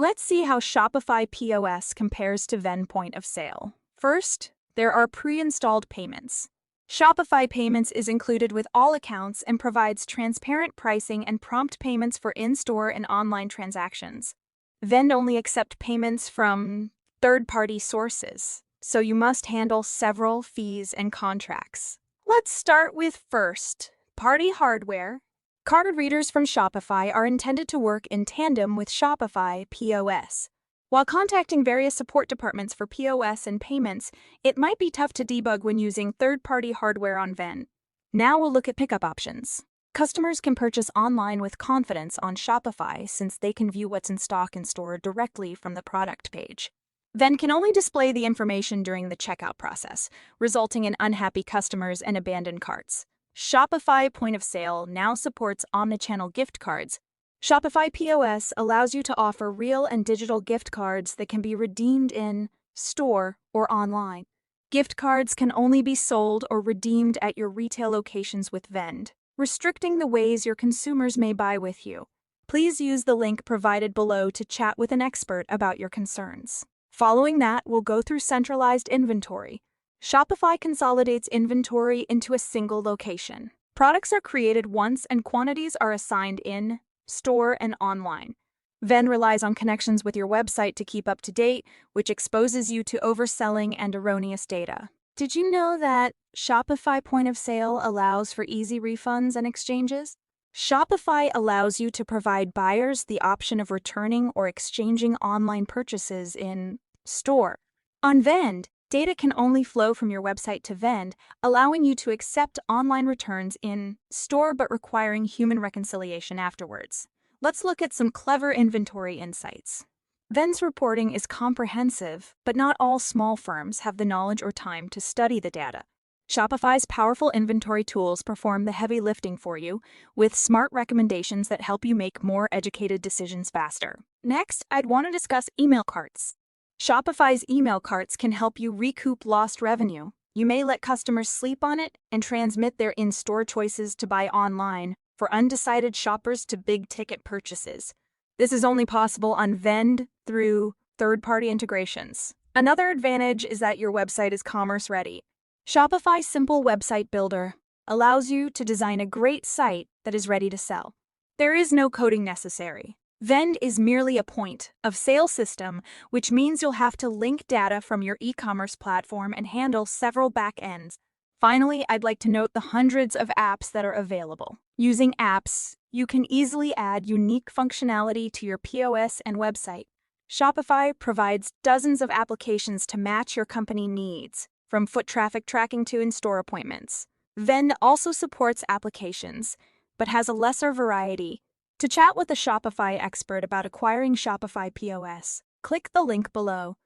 Let's see how Shopify POS compares to Vend point of sale. First, there are pre-installed payments. Shopify Payments is included with all accounts and provides transparent pricing and prompt payments for in-store and online transactions. Vend only accepts payments from third-party sources, so you must handle several fees and contracts. Let's start with first-party hardware. Card readers from Shopify are intended to work in tandem with Shopify POS. While contacting various support departments for POS and payments, it might be tough to debug when using third-party hardware on Vend. Now we'll look at pickup options. Customers can purchase online with confidence on Shopify since they can view what's in stock in store directly from the product page. Vend can only display the information during the checkout process, resulting in unhappy customers and abandoned carts. Shopify Point of Sale now supports omnichannel gift cards. Shopify POS allows you to offer real and digital gift cards that can be redeemed in store or online. Gift cards can only be sold or redeemed at your retail locations with Vend, restricting the ways your consumers may buy with you. Please use the link provided below to chat with an expert about your concerns. Following that, we'll go through centralized inventory. Shopify consolidates inventory into a single location. Products are created once and quantities are assigned in store and online. Vend relies on connections with your website to keep up to date, which exposes you to overselling and erroneous data. Did you know that Shopify Point of Sale allows for easy refunds and exchanges? Shopify allows you to provide buyers the option of returning or exchanging online purchases in store. On Vend, data can only flow from your website to Vend, allowing you to accept online returns in store but requiring human reconciliation afterwards. Let's look at some clever inventory insights. Vend's reporting is comprehensive, but not all small firms have the knowledge or time to study the data. Shopify's powerful inventory tools perform the heavy lifting for you, with smart recommendations that help you make more educated decisions faster. Next, I'd want to discuss email carts. Shopify's email carts can help you recoup lost revenue. You may let customers sleep on it and transmit their in-store choices to buy online for undecided shoppers to big-ticket purchases. This is only possible on Vend through third-party integrations. Another advantage is that your website is commerce-ready. Shopify's simple website builder allows you to design a great site that is ready to sell. There is no coding necessary. Vend is merely a point-of-sale system, which means you'll have to link data from your e-commerce platform and handle several back-ends. Finally, I'd like to note the hundreds of apps that are available. Using apps, you can easily add unique functionality to your POS and website. Shopify provides dozens of applications to match your company needs, from foot traffic tracking to in-store appointments. Vend also supports applications, but has a lesser variety. To chat with a Shopify expert about acquiring Shopify POS, click the link below.